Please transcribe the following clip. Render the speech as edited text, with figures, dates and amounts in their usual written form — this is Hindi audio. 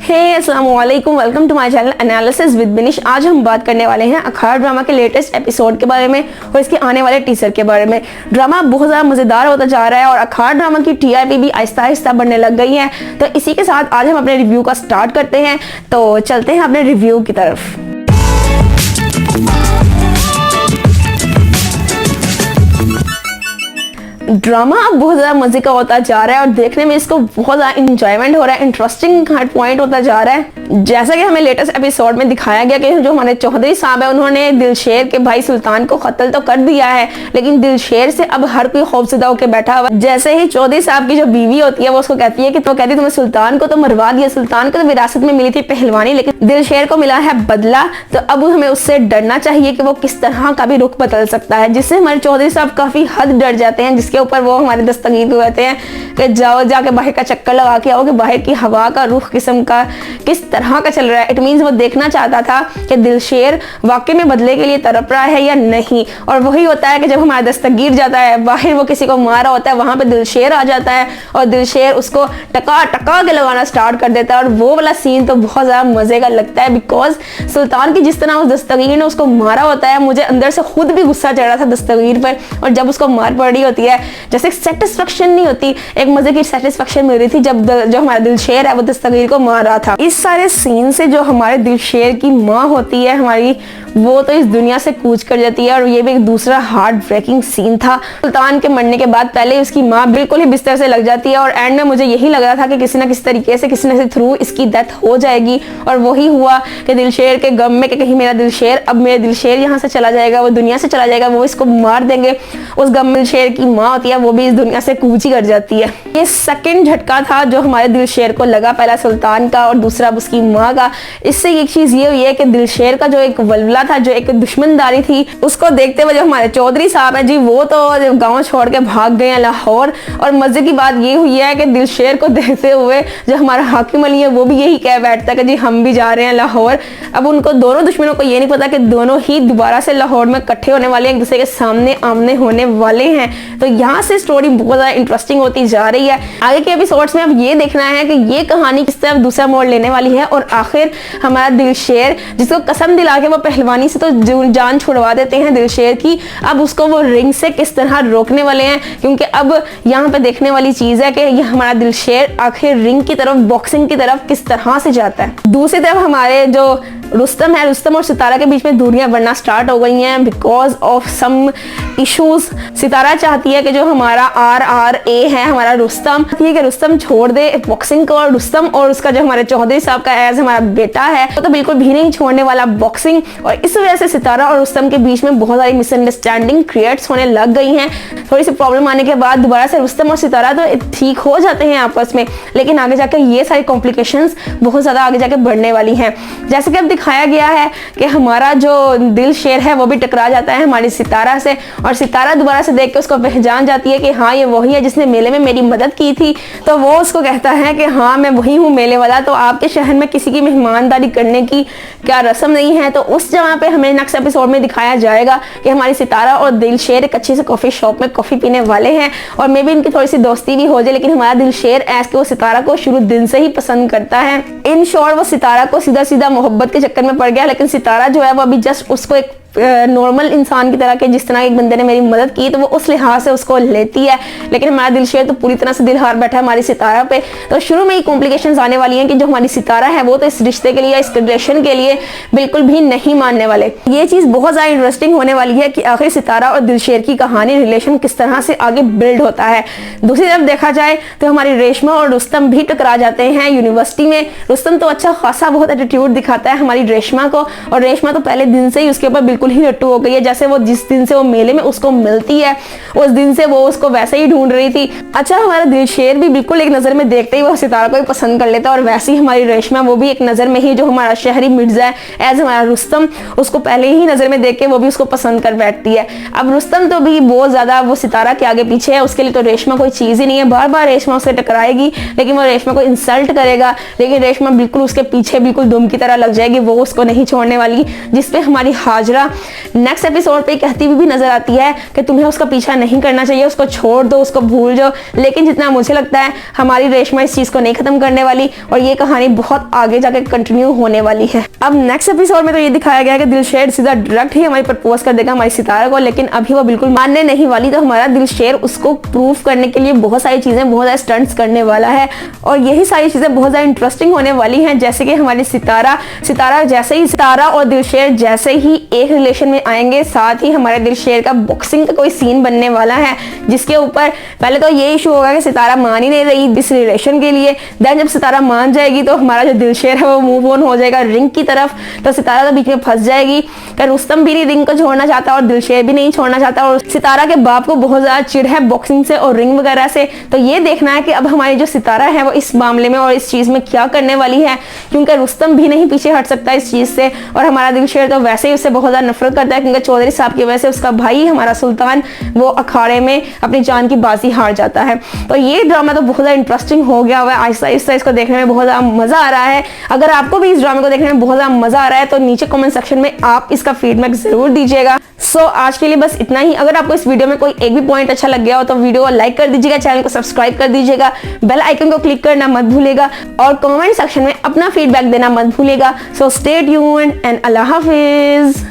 अस्सलाम वालेकुम, welcome to my channel analysis with Binish. आज हम बात करने वाले हैं अखाड़ ड्रामा के लेटेस्ट एपिसोड के बारे में और इसके आने वाले टीजर के बारे में। ड्रामा बहुत ज़्यादा मज़ेदार होता जा रहा है और अखाड़ ड्रामा की टीआरपी भी आहिस्ता आहिस्ता बढ़ने लग गई है। तो इसी के साथ आज हम अपने रिव्यू का स्टार्ट करते हैं। तो चलते हैं अपने रिव्यू की तरफ। ड्रामा अब बहुत ज़्यादा मजे का होता जा रहा है और देखने में इसको बहुत ज़्यादा इंजॉयमेंट हो रहा है, इंटरेस्टिंग पॉइंट होता जा रहा है। जैसा कि हमें लेटेस्ट एपिसोड में दिखाया गया कि जो हमारे चौधरी साहब है उन्होंने दिलशेर के भाई सुल्तान को कत्ल तो कर दिया है, लेकिन दिलशेर से अब हर कोई खौफजदा होकर बैठा हुआ। जैसे ही चौधरी साहब की जो बीवी होती है वो उसको कहती है कि तो कहती तुम्हें सुल्तान को तो मरवा दिया, सुल्तान को तो विरासत में मिली थी पहलवानी, लेकिन दिलशेर को मिला है बदला, तो अब हमें उससे डरना चाहिए कि वो किस तरह का भी रुख बदल सकता है। जिससे हमारे चौधरी साहब काफी हद डर जाते हैं, जिसके ऊपर वो हमारे दस्तगीर को कहते हैं कि जाओ जाके बाहर का चक्कर लगा के आओ कि बाहर की हवा का रुख किस्म का किस तरह का चल रहा है। इट मींस वो देखना चाहता था कि दिलशेर वाकई में बदले के लिए तड़प रहा है या नहीं। और वही होता है कि जब हमारा दस्तगीर जाता है बाहर, वो किसी को मारा होता है, वहां पे दिलशेर आ जाता है और दिलशेर उसको टका टका के लगाना स्टार्ट कर देता है। और वो वाला सीन तो बहुत ज्यादा मजे का लगता है, बिकॉज सुल्तान की जिस तरह उस दस्तगीर ने उसको मारा होता है, मुझे अंदर से खुद भी गुस्सा चढ़ रहा था दस्तगीर पर। और जब उसको मार पड़ रही होती है, जैसे सेटिस्फेक्शन नहीं होती, एक मजे की सेटिस्फेक्शन मिल रही थी जब जो हमारा दिलशेर है वो दस्तगीर को मार रहा था। इस सारे सीन से जो हमारे दिलशेर की माँ होती है हमारी, वो तो इस दुनिया से कूच कर जाती है। और ये भी एक दूसरा हार्ट ब्रेकिंग सीन था। सुल्तान के मरने के बाद पहले उसकी माँ बिल्कुल ही बिस्तर से लग जाती है और एंड में मुझे यही लग रहा था कि किसी ना किसी तरीके से किसी न किसी थ्रू इसकी डेथ हो जाएगी। और वही हुआ कि दिलशेर के गम में कि कहीं मेरा दिलशेर, अब मेरा दिलशेर यहाँ से चला जाएगा, वो दुनिया से चला जाएगा, वो इसको मार देंगे। उस गम में दिलशेर की माँ होती है वो भी इस दुनिया से कूच ही कर जाती है। ये सेकंड झटका था जो हमारे दिलशेर को लगा, पहला सुल्तान का और दूसरा उसकी माँ का। इससे एक चीज ये हुई है कि दिलशेर का जो एक वल्वला था, जो एक दुश्मनदारी थी, उसको देखते हुए जो हमारे चौधरी साहब हैं जी वो तो गांव छोड़ के भाग गए हैं लाहौर। और मजे की बात ये हुई है कि दिलशेर को देखते हुए जो हमारा हाकिम अली है वो भी यही कह बैठता है कि जी हम भी जा रहे हैं लाहौर। अब उनको दोनों दुश्मनों को ये नहीं पता कि दोनों ही दोबारा से लाहौर में इकट्ठे होने वाले हैं, एक दूसरे के सामने आमने होने वाले हैं। तो यहाँ से स्टोरी बहुत ज्यादा इंटरेस्टिंग होती जा रही है। आगे के एपिसोड्स में अब ये देखना है कि ये कहानी किस तरह दूसरा मोड़ लेने वाली है और आखिर हमारा दिलशेर, जिसको कसम दिला के वो पहलवानी से तो जान छुड़वा देते हैं दिलशेर की, अब उसको वो रिंग से किस तरह रोकने वाले हैं। क्योंकि अब यहाँ पे देखने वाली चीज है कि ये हमारा दिलशेर आखिर रिंग की तरफ, बॉक्सिंग की तरफ किस तरह से जाता है। दूसरी तरफ हमारे जो रुस्तम है, रुस्तम और सितारा के बीच में दूरियां बढ़ना स्टार्ट हो गई हैं बिकॉज ऑफ सम इश्यूज। सितारा चाहती है कि जो हमारा RRA है हमारा रुस्तम, ठीक है, रुस्तम छोड़ दे बॉक्सिंग को। और रुस्तम और उसका जो हमारे चौधरी साहब का एज हमारा बेटा है वो तो बिल्कुल भी नहीं छोड़ने वाला बॉक्सिंग। और इस वजह से सितारा और रुस्तम के बीच में बहुत सारी मिसअंडरस्टैंडिंग क्रिएट्स होने लग गई हैं। थोड़ी सी प्रॉब्लम आने के बाद दोबारा से रुस्तम और सितारा तो ठीक हो जाते हैं आपस में, लेकिन आगे जाकर ये सारी कॉम्प्लिकेशंस बहुत ज्यादा आगे जाके बढ़ने वाली हैं। जैसे कि अब दिखाया गया है कि हमारा जो दिलशेर है वो भी टकरा जाता है हमारी सितारा से और सितारा दोबारा से देख के उसको पहचान जाती है कि हाँ ये वही है जिसने मेले में मेरी मदद की थी। तो वो उसको कहता है कि हाँ मैं वही हूँ मेले वाला, तो आपके शहर में किसी की मेहमानदारी करने की क्या रस्म नहीं है। तो उस जगह पे हमें नेक्स्ट एपिसोड में दिखाया जाएगा कि हमारी सितारा और दिलशेर एक अच्छी से कॉफी शॉप में कॉफी पीने वाले हैं और मे भी इनकी थोड़ी सी दोस्ती भी हो जाए। लेकिन हमारा दिलशेर ऐस के वो सितारा को शुरू दिन से ही पसंद करता है। इन शॉर्ट वो सितारा को सीधा सीधा मोहब्बत के चक्कर में पड़ गया, लेकिन सितारा जो है वो अभी जस्ट उसको एक नॉर्मल इंसान की तरह के, जिस तरह एक बंदे ने मेरी मदद की तो वो उस लिहाज से उसको लेती है। लेकिन हमारा दिलशेर तो पूरी तरह से दिल हार बैठा है हमारी सितारा पे। तो शुरू में ही कॉम्प्लिकेशंस आने वाली हैं कि जो हमारी सितारा है वो तो इस रिश्ते के लिए, इस रिलेशन के लिए बिल्कुल भी नहीं मानने वाले। ये चीज बहुत ज्यादा इंटरेस्टिंग होने वाली है कि आखिर सितारा और दिलशेर की कहानी, रिलेशन किस तरह से आगे बिल्ड होता है। दूसरी तरफ देखा जाए तो हमारी रेशमा और रुस्तम भी टकरा जाते हैं यूनिवर्सिटी में। रुस्तम तो अच्छा खासा बहुत एटीट्यूड दिखाता है हमारी रेशमा को और रेशमा तो पहले दिन से ही उसके ऊपर बिल्कुल ही रट्टू हो गई है। जैसे वो जिस दिन से वो मेले में उसको मिलती है उस दिन से वो उसको वैसे ही ढूंढ रही थी। अच्छा हमारा दिलशेर भी बिल्कुल एक नजर में देखते ही वो सितारा को ही पसंद कर लेता है और वैसे ही हमारी रेशमा वो भी एक नजर में ही जो हमारा शहरी मिर्जा है एज हमारा रुस्तम, उसको पहले ही नजर में देख के वो भी उसको पसंद कर बैठती है। अब रुस्तम तो भी बहुत ज्यादा वो सितारा के आगे पीछे है, उसके लिए तो रेशमा कोई चीज ही नहीं है। बार बार रेशमा उससे टकराएगी लेकिन वो रेशमा को इंसल्ट करेगा, लेकिन रेशमा बिल्कुल उसके पीछे बिल्कुल दुम की तरह लग जाएगी, वो उसको नहीं छोड़ने वाली। जिसपे हमारी हाजरा नेक्स्ट एपिसोड पे कहती हुई भी नजर आती है कि तुम्हें उसका पीछा नहीं करना चाहिए, उसको छोड़ दो, उसको भूल जाओ। लेकिन जितना मुझे लगता है हमारी रेशमा इस चीज को नहीं खत्म करने वाली और ये कहानी बहुत आगे जाके कंटिन्यू होने वाली है। अब नेक्स्ट एपिसोड में तो ये दिखाया गया कि दिलशेर सीधा डायरेक्ट ही हमारी प्रपोज कर देगा हमारी सितारा को, लेकिन अभी वो बिल्कुल मानने नहीं वाली। तो हमारा दिलशेर उसको प्रूव करने के लिए बहुत सारी चीजें, बहुत सारे स्टंट्स करने वाला है और यही सारी चीजें बहुत ज्यादा इंटरेस्टिंग होने वाली हैं। जैसे कि हमारी सितारा जैसे ही सितारा और दिलशेर जैसे ही एक रिलेशन में आएंगे, साथ ही हमारे दिलशेर का बॉक्सिंग का कोई सीन बनने वाला है, जिसके ऊपर पहले तो ये इशू होगा कि सितारा मान ही नहीं रही इस रिलेशन के लिए। देन जब सितारा मान जाएगी तो हमारा जो दिलशेर है वो मूव ऑन हो जाएगा रिंग की तरफ, तो सितारा तो बीच में फंस जाएगी। पर रुस्तम भी नहीं रिंग को छोड़ना चाहता और दिलशेर भी नहीं छोड़ना चाहता और सितारा के बाप को बहुत ज्यादा चिढ़ है बॉक्सिंग से और रिंग वगैरह से। तो ये देखना है कि अब हमारी जो सितारा है वो इस मामले में और इस चीज में क्या करने वाली है, क्योंकि रुस्तम भी नहीं पीछे हट सकता इस चीज से और हमारा दिलशेर तो वैसे ही उससे बहुत ज्यादा नफरत करता है, क्योंकि चौधरी साहब की वजह से उसका भाई हमारा सुल्तान वो अखाड़े में अपनी जान की बाजी हार जाता है। तो ये ड्रामा तो बहुत ज्यादा इंटरेस्टिंग हो गया हुआ है, आहिस्ता आहिस्ता इसको देखने में बहुत ज्यादा मजा आ रहा है। अगर आपको भी इस ड्रामे को देखने में बहुत ज्यादा मजा आ रहा है तो नीचे कमेंट सेक्शन में आप इसका फीडबैक जरूर दीजिएगा। सो आज के लिए बस इतना ही। अगर आपको इस वीडियो में कोई एक भी पॉइंट अच्छा लग गया हो तो वीडियो को लाइक कर दीजिएगा, चैनल को सब्सक्राइब कर दीजिएगा, बेल आइकन को क्लिक करना मत भूलेगा और कमेंट सेक्शन में अपना फीडबैक देना मत भूलेगा। So stay tuned and Allah Hafiz.